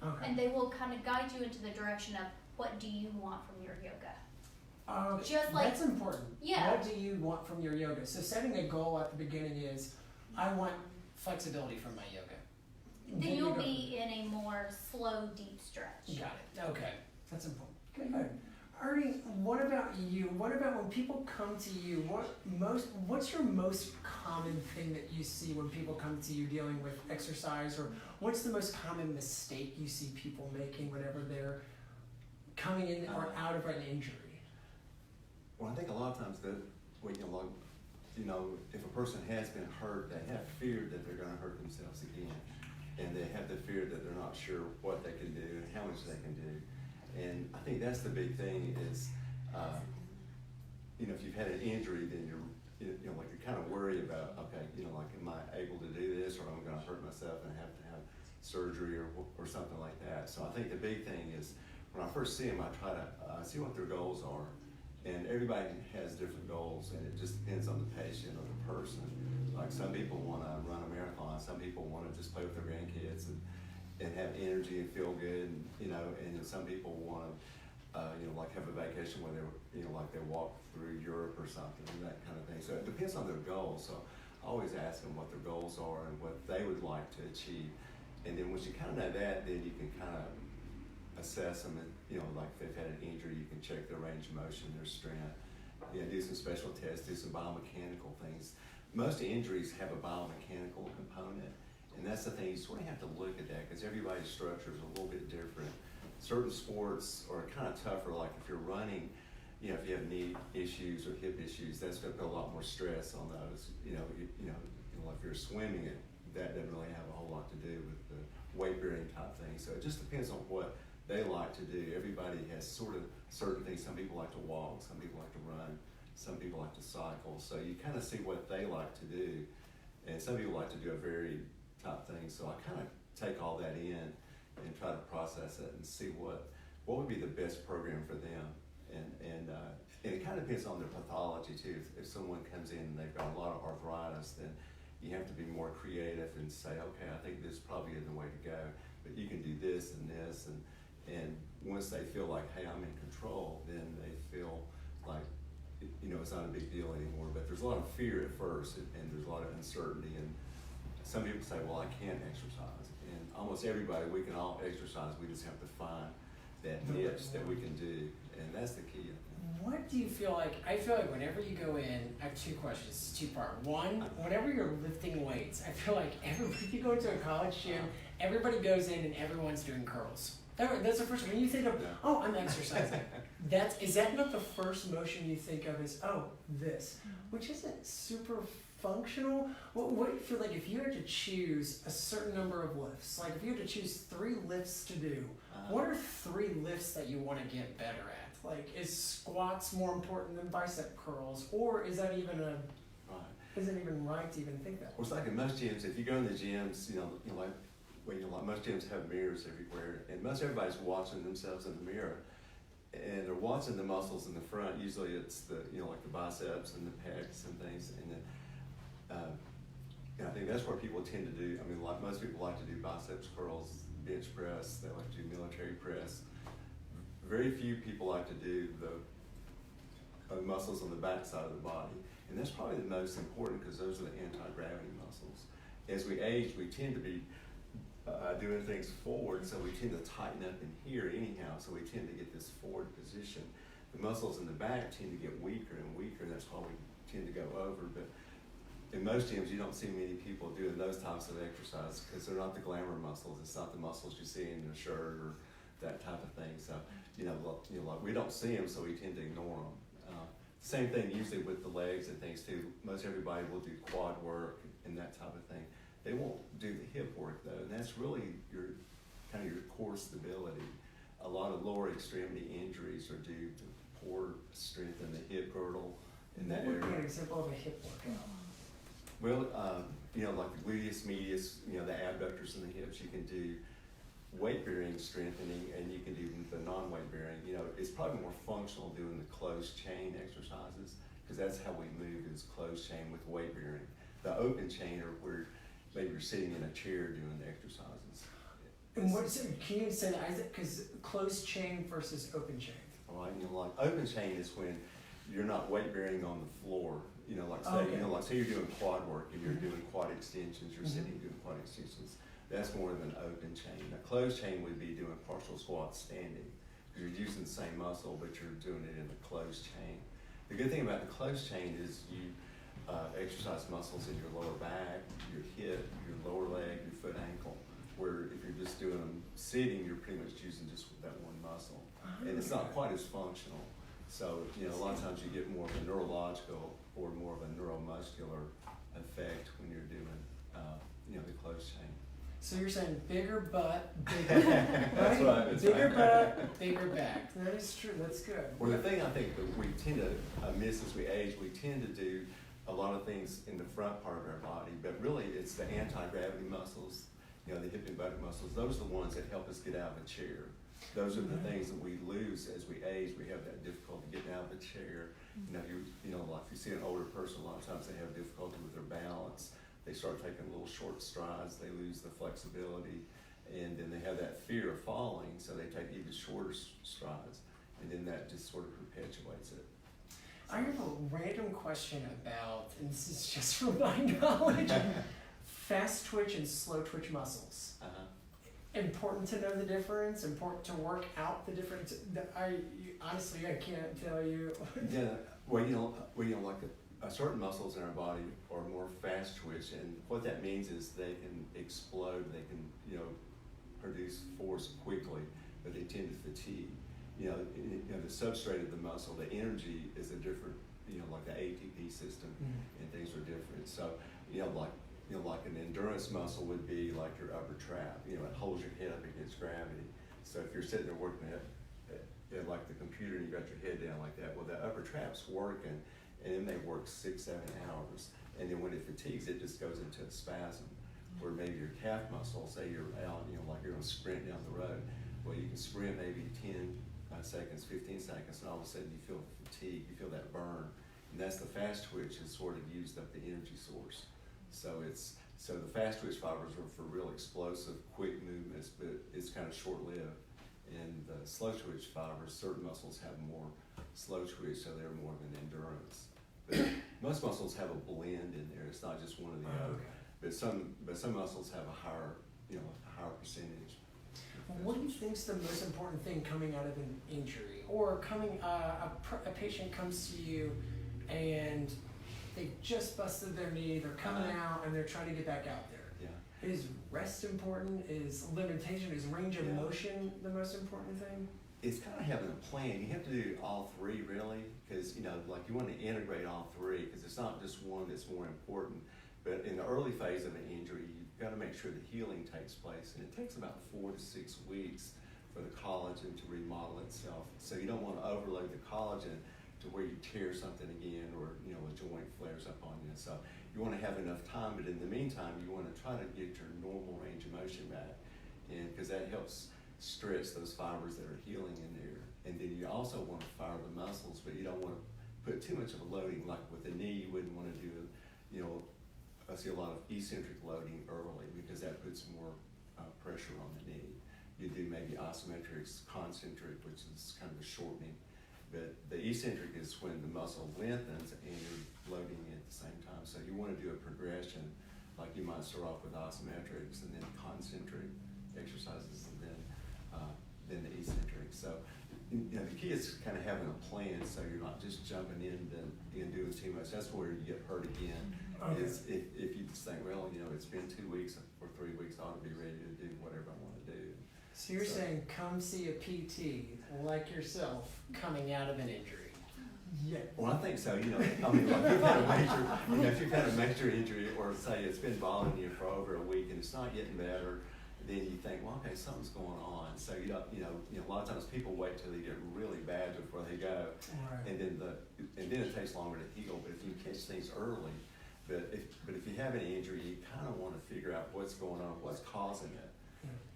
Okay. and they will kind of guide you into the direction of what do you want from your yoga. Just like- that's important. Yeah. What do you want from your yoga? So setting a goal at the beginning is, I want flexibility from my yoga. then you'll be in a more slow, deep stretch. Got it. Okay, that's important. Good. Ernie, what about you? What about when people come to you? What's your most common thing that you see when people come to you dealing with exercise, or what's the most common mistake you see people making whenever they're coming in or out of an injury? Well, I think a lot of times that when if a person has been hurt, they have feared that they're going to hurt themselves again, and they have the fear that they're not sure what they can do and how much they can do. And I think that's the big thing is, if you've had an injury, then you're kind of worried about, okay, am I able to do this, or am I going to hurt myself and have to have surgery or something like that. So I think the big thing is when I first see them, I try to see what their goals are. And everybody has different goals, and it just depends on the patient or the person. Like some people want to run a marathon, some people want to just play with their grandkids and have energy and feel good, and some people want to, like have a vacation where they walk through Europe or something, and that kind of thing. So it depends on their goals. So I always ask them what their goals are and what they would like to achieve. And then once you kind of know that, then you can kind of assess them, and like if they've had an injury, you can check their range of motion, their strength, do some special tests, do some biomechanical things. Most injuries have a biomechanical component, and that's the thing, you sort of have to look at that because everybody's structure is a little bit different. Certain sports are kind of tougher, like if you're running, if you have knee issues or hip issues, that's going to put a lot more stress on those. If you're swimming, that doesn't really have a whole lot to do with the weight bearing type thing. So it just depends on what they like to do. Everybody has sort of certain things. Some people like to walk, some people like to run, some people like to cycle. So you kind of see what they like to do, and some people like to do a varied type thing. So I kind of take all that in and try to process it and see what would be the best program for them. And it kind of depends on their pathology too. If someone comes in and they've got a lot of arthritis, then you have to be more creative and say, okay, I think this probably isn't the way to go, but you can do this and this, and once they feel like, hey, I'm in control, then they feel like it's not a big deal anymore. But there's a lot of fear at first, and there's a lot of uncertainty, and some people say, well, I can't exercise, and almost everybody, we can all exercise, we just have to find that niche that we can do, and that's the key. What do you feel like? I feel like whenever you go in, I have two questions, two-part. One, whenever you're lifting weights, I feel like if you go into a college gym, everybody goes in and everyone's doing curls. That's the first one. When you think of, oh, I'm exercising. Is that not the first motion you think of as, oh, this, which isn't super functional? What do you feel like if you had to choose a certain number of lifts, like if you had to choose 3 lifts to do, what are 3 lifts that you want to get better at? Like, is squats more important than bicep curls, or is that even is it even right to even think that? Well, it's like in most gyms, if you go in the gyms, most gyms have mirrors everywhere, and most everybody's watching themselves in the mirror, and they're watching the muscles in the front. Usually, it's the like the biceps and the pecs and things, and then I think that's where people tend to do. I mean, like most people like to do biceps curls, bench press. They like to do military press. Very few people like to do the muscles on the back side of the body, and that's probably the most important because those are the anti-gravity muscles. As we age, we tend to be doing things forward, so we tend to tighten up in here anyhow, so we tend to get this forward position. The muscles in the back tend to get weaker and weaker, and that's why we tend to go over. But in most gyms, you don't see many people doing those types of exercises because they're not the glamour muscles. It's not the muscles you see in your shirt or that type of thing. So, like we don't see them, so we tend to ignore them. Same thing usually with the legs and things too. Most everybody will do quad work and that type of thing. They won't do the hip work though, and that's really your core stability. A lot of lower extremity injuries are due to poor strength in the hip girdle in that area. What would be an example of a hip workout? Well, like the gluteus medius, the abductors in the hips, you can do weight-bearing strengthening, and you can do the non-weight bearing. It's probably more functional doing the closed chain exercises because that's how we move is closed chain with weight bearing. The open chain are where maybe you're sitting in a chair doing the exercises. And can you say that? Because closed chain versus open chain. Right, like open chain is when you're not weight bearing on the floor. Say you're doing quad work and you're doing quad extensions. You're sitting doing quad extensions. That's more of an open chain. A closed chain would be doing partial squats standing. You're using the same muscle, but you're doing it in a closed chain. The good thing about the closed chain is you exercise muscles in your lower back, your hip, your lower leg, your foot, ankle. Where if you're just doing them sitting, you're pretty much using just that one muscle. And it's not quite as functional. So, a lot of times you get more of a neurological or more of a neuromuscular effect when you're doing, the closed chain. So you're saying bigger butt, bigger, That's right, that's bigger right. butt, bigger back. That is true. That's good. Well, the thing I think that we tend to miss as we age, we tend to do a lot of things in the front part of our body, but really it's the anti-gravity muscles, the hip and buttock muscles. Those are the ones that help us get out of a chair. Those are the things that we lose as we age. We have that difficulty getting out of the chair. Like if you see an older person, a lot of times they have difficulty with their balance. They start taking little short strides, they lose the flexibility, and then they have that fear of falling, so they take even shorter strides, and then that just sort of perpetuates it. I have a random question about, and this is just from my knowledge, fast twitch and slow twitch muscles. Important to know the difference, important to work out the difference. Honestly, I can't tell you. Yeah, like certain muscles in our body are more fast twitch, and what that means is they can explode, they can, produce force quickly, but they tend to fatigue. The substrate of the muscle, the energy is a different, like the ATP system, and things are different. So, like an endurance muscle would be like your upper trap, it holds your head up against gravity. So if you're sitting there working at like the computer and you got your head down like that, well, the upper trap's working, and then they work 6-7 hours. And then when it fatigues, it just goes into a spasm. Where maybe your calf muscle, say you're out, like you're gonna sprint down the road. Well, you can sprint maybe 10 seconds, 15 seconds, and all of a sudden you feel fatigue, you feel that burn. And that's the fast twitch has sort of used up the energy source. So the fast twitch fibers are for real explosive, quick movements, but it's kind of short-lived. And the slow twitch fibers, certain muscles have more slow twitch, so they're more of an endurance. But most muscles have a blend in there. It's not just one or the other. But some muscles have a higher, higher percentage. What do you think is the most important thing coming out of an injury, or a patient comes to you and they just busted their knee, they're coming out and they're trying to get back out there? Yeah. Is rest important? Is limitation, is range of motion the most important thing? It's kind of having a plan. You have to do all three, really, because you want to integrate all three, because it's not just one that's more important. But in the early phase of an injury, you've got to make sure the healing takes place, and it takes about 4 to 6 weeks for the collagen to remodel itself. So you don't want to overload the collagen to where you tear something again, or a joint flares up on you. So you want to have enough time, but in the meantime, you want to try to get your normal range of motion back, and because that helps stretch those fibers that are healing in there. And then you also want to fire the muscles, but you don't want to put too much of a loading. Like with the knee, you wouldn't want to do, I see a lot of eccentric loading early, because that puts more pressure on the knee. You do maybe isometrics, concentric, which is kind of a shortening. But the eccentric is when the muscle lengthens and you're loading at the same time. So you want to do a progression, like you might start off with isometrics and then concentric exercises, and then the eccentric. So the key is kind of having a plan, so you're not just jumping in and doing too much. That's where you get hurt again. Okay. Is if you just think, well, it's been 2 weeks or 3 weeks, I ought to be ready to do whatever I want to do. So you're saying come see a PT like yourself coming out of an injury? Yeah. Well, I think so. Like if you've had a major injury, or say it's been bothering you for over a week and it's not getting better, then you think, well, okay, something's going on. So a lot of times people wait till they get really bad before they go, Right. and then it takes longer to heal. But if you catch things early, but if you have an injury, you kind of want to figure out what's going on, what's causing it,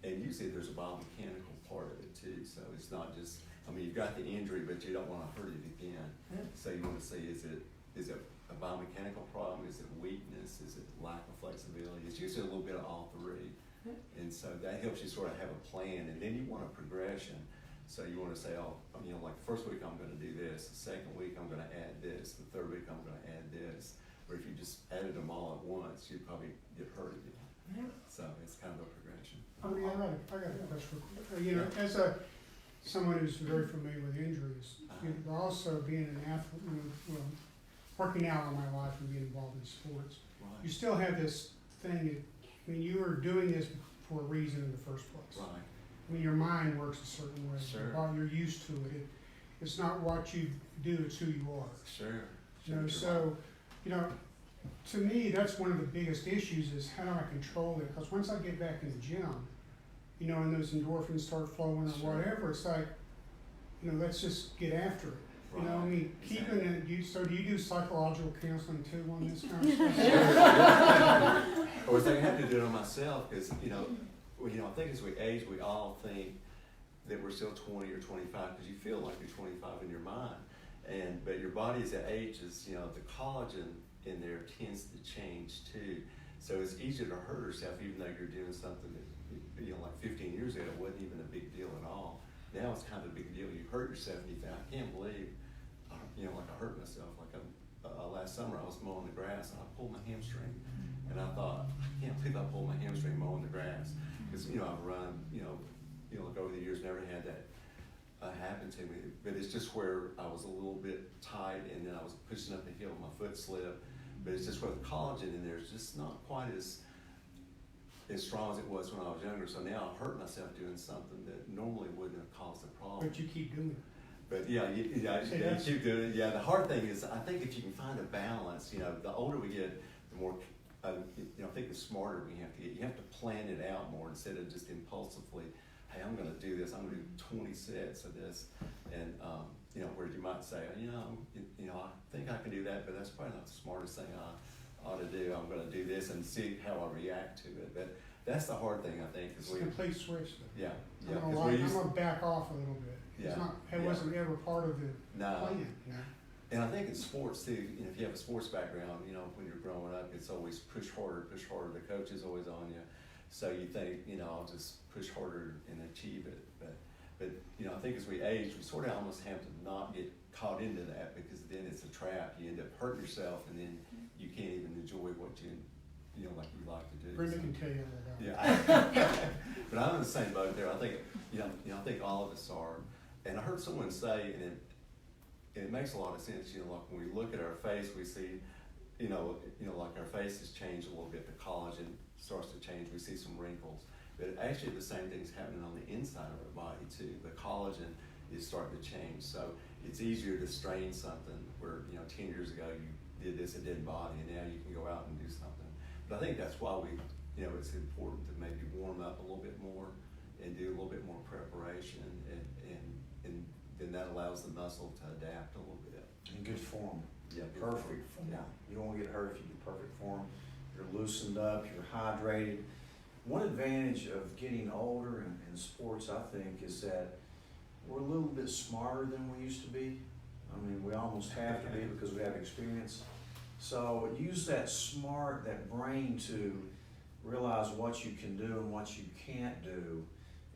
and usually there's a biomechanical part of it too. So it's not just, you've got the injury, but you don't want to hurt it again. So you want to see, is it a biomechanical problem? Is it weakness? Is it lack of flexibility? It's usually a little bit of all three. And so that helps you sort of have a plan, and then you want a progression. So you want to say, like the first week I'm going to do this, the second week I'm going to add this, the third week I'm going to add this. Or if you just added them all at once, you'd probably get hurt again. So it's kind of a progression. Ernie, I got a question. You know, as someone who's very familiar with injuries, but also being an athlete, well, working out all my life and being involved in sports, you still have this thing that, I mean, you were doing this for a reason in the first place. Right. I mean, your mind works a certain way. Sure. While you're used to it, it's not what you do, it's who you are. Sure. You know, so, you know, to me, that's one of the biggest issues is how do I control it? Because once I get back in the gym, you know, and those endorphins start flowing or Sure. whatever, it's like, you know, let's just get after it. You know, I mean, keeping it, so do you do psychological counseling too on this kind of stuff? Of course, I have to do it on myself because, you know, I think as we age, we all think that we're still 20 or 25 because you feel like you're 25 in your mind. But your body as it ages, you know, the collagen in there tends to change too. So it's easier to hurt yourself even though you're doing something that, you know, like 15 years ago, it wasn't even a big deal at all. Now it's kind of a big deal. You hurt yourself and you think, I can't believe, you know, like I hurt myself. Like last summer I was mowing the grass and I pulled my hamstring. And I thought, I can't believe I pulled my hamstring mowing the grass. Because, you know, I've run, like over the years, never had that happen to me. But it's just where I was a little bit tight and then I was pushing up the hill, my foot slipped. But it's just where the collagen in there is just not quite as strong as it was when I was younger. So now I hurt myself doing something that normally wouldn't have caused a problem. But you keep doing it. But yeah, you keep doing it. Yeah, the hard thing is, I think if you can find a balance, you know, the older we get, the more, I think the smarter we have to get. You have to plan it out more instead of just impulsively, hey, I'm going to do this. I'm going to do 20 sets of this, and you know, where you might say, I think I can do that, but that's probably not the smartest thing I ought to do. I'm going to do this and see how I react to it. But that's the hard thing, I think, It's a complete switch. Yeah. I'm gonna back off a little bit. Yeah. It wasn't ever part of the plan. You know? And I think in sports too, you know, if you have a sports background, you know, when you're growing up, it's always push harder. The coach is always on you. So you think, you know, I'll just push harder and achieve it. But you know, I think as we age, we sort of almost have to not get caught into that because then it's a trap. You end up hurting yourself and then you can't even enjoy what you know, like you like to do. Brenda can tell you all about it. Yeah. But I'm in the same boat there. I think, I think all of us are. And I heard someone say, and it makes a lot of sense, you know, like when we look at our face, we see, you know, like our faces change a little bit, the collagen starts to change, we see some wrinkles. But actually the same thing's happening on the inside of our body too. The collagen is starting to change. So it's easier to strain something where, 10 years ago you did this, a dead body, and now you can go out and do something. But I think that's why it's important to maybe warm up a little bit more and do a little bit more preparation, and then that allows the muscle to adapt a little bit. In good form. Yeah, Perfect form. Yeah. You won't get hurt if you're in perfect form. You're loosened up, you're hydrated. One advantage of getting older in sports, I think, is that we're a little bit smarter than we used to be. I mean, we almost have to be because we have experience. So use that brain to realize what you can do and what you can't do.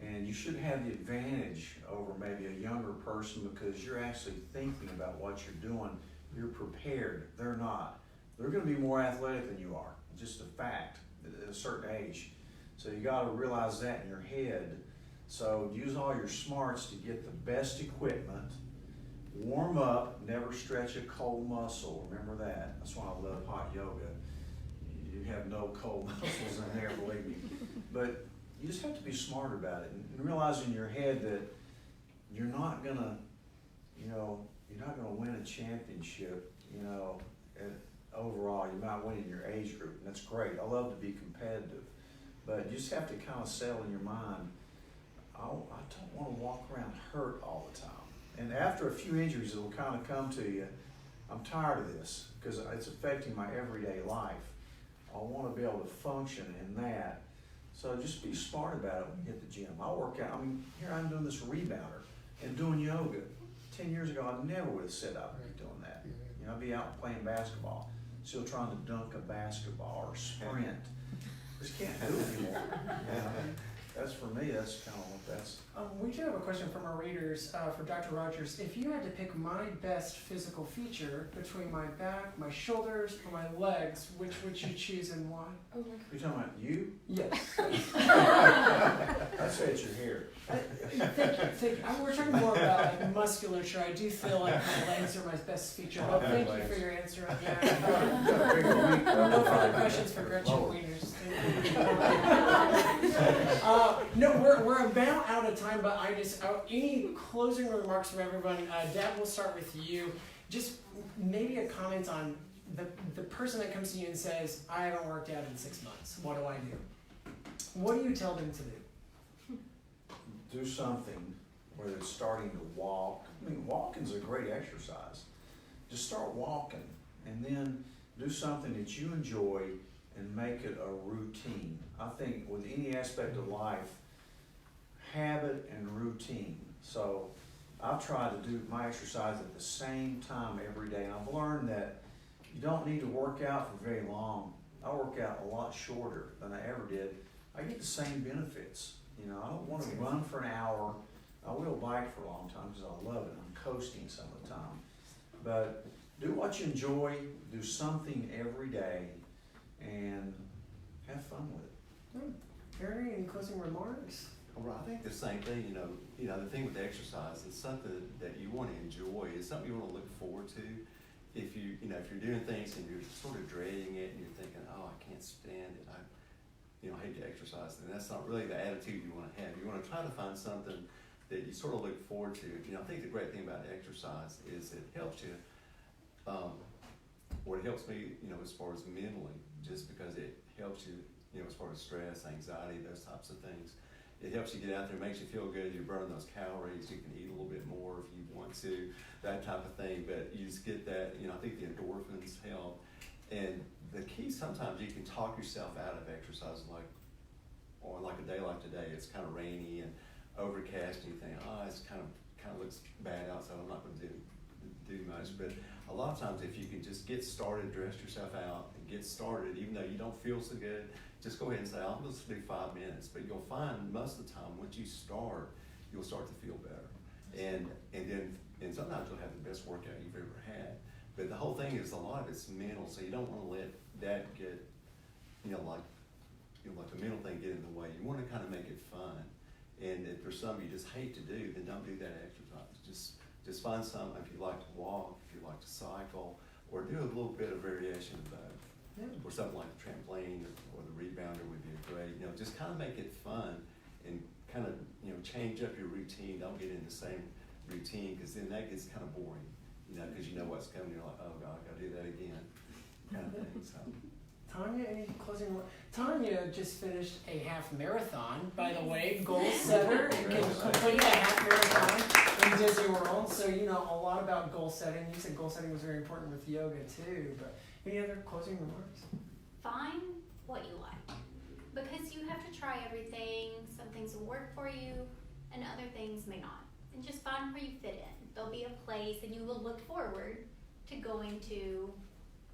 And you should have the advantage over maybe a younger person because you're actually thinking about what you're doing. You're prepared. They're not. They're going to be more athletic than you are. It's just a fact at a certain age. So you got to realize that in your head. So use all your smarts to get the best equipment. Warm up. Never stretch a cold muscle. Remember that. That's why I love hot yoga. You have no cold muscles in there, believe me. But you just have to be smart about it and realize in your head that you're not gonna, win a championship, overall. You might win in your age group, and that's great. I love to be competitive, but you just have to kind of settle in your mind, I don't want to walk around hurt all the time. And after a few injuries, it'll kind of come to you, I'm tired of this because it's affecting my everyday life. I want to be able to function in that. So just be smart about it when you hit the gym. I work out. I mean, here I'm doing this rebounder and doing yoga. 10 years ago, I never would have said I'd be doing that. I'd be out playing basketball, still trying to dunk a basketball or sprint. Just can't do it anymore. That's for me. That's kind of what that's. We do have a question from our readers for Dr. Rogers. If you had to pick my best physical feature between my back, my shoulders, or my legs, which would you choose and why? You're talking about you? Yes. say it's your hair. Thank you. We're talking more about like musculature. I do feel like my legs are my best feature. But thank you for your answer on that. No further questions for Gretchen Wieners. No, we're about out of time, but any closing remarks from everyone? Deb, we'll start with you. Just maybe a comment on the person that comes to you and says, I haven't worked out in 6 months. What do I do? What do you tell them to do? Do something, whether it's starting to walk. I mean, walking's a great exercise. Just start walking, and then do something that you enjoy and make it a routine. I think with any aspect of life, habit and routine. So I've tried to do my exercise at the same time every day. And I've learned that you don't need to work out for very long. I work out a lot shorter than I ever did. I get the same benefits. You know, I don't want to run for an hour. I will bike for a long time because I love it. I'm coasting some of the time. But do what you enjoy. Do something every day, and have fun with it. Ernie, any closing remarks? Well, I think the same thing, you know, the thing with exercise is something that you want to enjoy. It's something you want to look forward to. If you're doing things and you're sort of dreading it and you're thinking, oh, I can't stand it, I hate to exercise, then that's not really the attitude you want to have. You want to try to find something that you sort of look forward to. You know, I think the great thing about exercise is it helps you, or it helps me, as far as mentally, just because it helps you, as far as stress, anxiety, those types of things. It helps you get out there, makes you feel good, you burn those calories, you can eat a little bit more if you want to, that type of thing, but you just get that, I think the endorphins help. And the key, sometimes you can talk yourself out of exercise, on a day like today, it's kind of rainy and overcast, and you think, it's kind of looks bad outside, I'm not going to do much. But a lot of times, if you can just get started, dress yourself out, and get started, even though you don't feel so good, just go ahead and say, I'm going to do 5 minutes. But you'll find most of the time, once you start, you'll start to feel better. And sometimes you'll have the best workout you've ever had. But the whole thing is, a lot of it's mental, so you don't want to let that get, like the mental thing get in the way. You want to kind of make it fun. And if there's something you just hate to do, then don't do that exercise. Just find something. If you like to walk, if you like to cycle, or do a little bit of variation of both. Yeah. Or something like the trampoline or the rebounder would be great. Just kind of make it fun and kind of, change up your routine. Don't get in the same routine, because then that gets kind of boring, because you know what's coming. You're like, oh God, I gotta do that again, kind of thing. So. Tonya, any closing remarks? Tonya just finished a half marathon, by the way, goal setter, and can complete a half marathon in Disney World. So you know a lot about goal setting. You said goal setting was very important with yoga too, but any other closing remarks? Find what you like, because you have to try everything. Some things will work for you and other things may not. And just find where you fit in. There'll be a place, and you will look forward to going to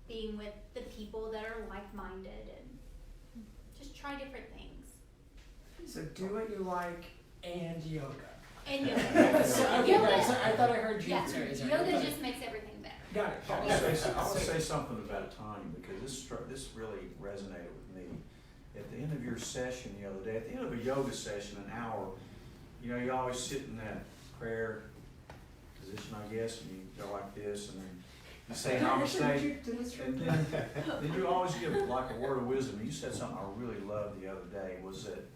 being with the people that are like-minded, and just try different things. So do what you like and yoga. And yoga. Yoga. So I thought I heard you. Yeah, Sorry, yoga just makes everything better. Got it. I want to say something about Tonya, because this really resonated with me. At the end of your session the other day, at the end of a yoga session, an hour, you always sit in that prayer position, I guess, and you go like this, and then you say namaste, and then you always give like a word of wisdom. You said something I really loved the other day, was that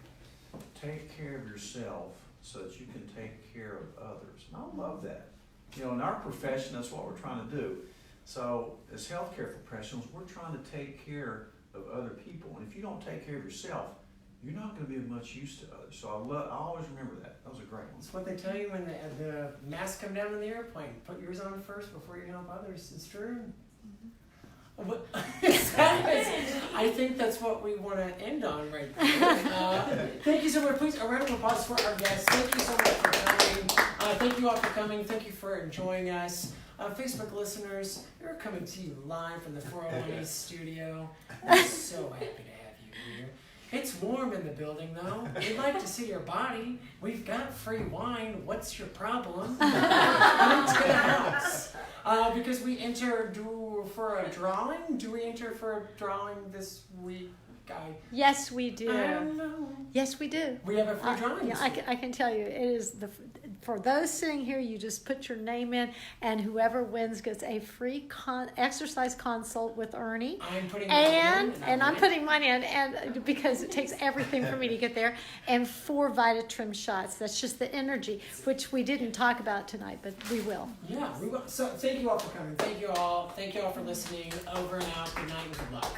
take care of yourself so that you can take care of others. And I love that. In our profession, that's what we're trying to do. So as healthcare professionals, we're trying to take care of other people. And if you don't take care of yourself, you're not going to be of much use to others. So I always remember that. That was a great one. It's what they tell you when the masks come down in the airplane. Put yours on first before you help others. It's true. I think that's what we want to end on right there. Thank you so much. Please, a round of applause for our guests. Thank you so much for coming. Thank you all for coming. Thank you for enjoying us. Facebook listeners, we're coming to you live from the 401 studio. We're so happy to have you here. It's warm in the building, though. We'd like to see your body. We've got free wine. What's your problem? Come to the house. Because we enter for a drawing. Do we enter for a drawing this week? guy. Yes, we do. I don't know. Yes, we do. We have a free drawing. Yeah, I can tell you, it is for those sitting here. You just put your name in, and whoever wins gets a free exercise consult with Ernie. I'm putting mine in, and I'm putting mine in, and because it takes everything for me to get there, and 4 Vitatrim shots. That's just the energy, which we didn't talk about tonight, but we will. Yeah, we will. So thank you all for coming. Thank you all. Thank you all for listening. Over and out. Good night and good luck.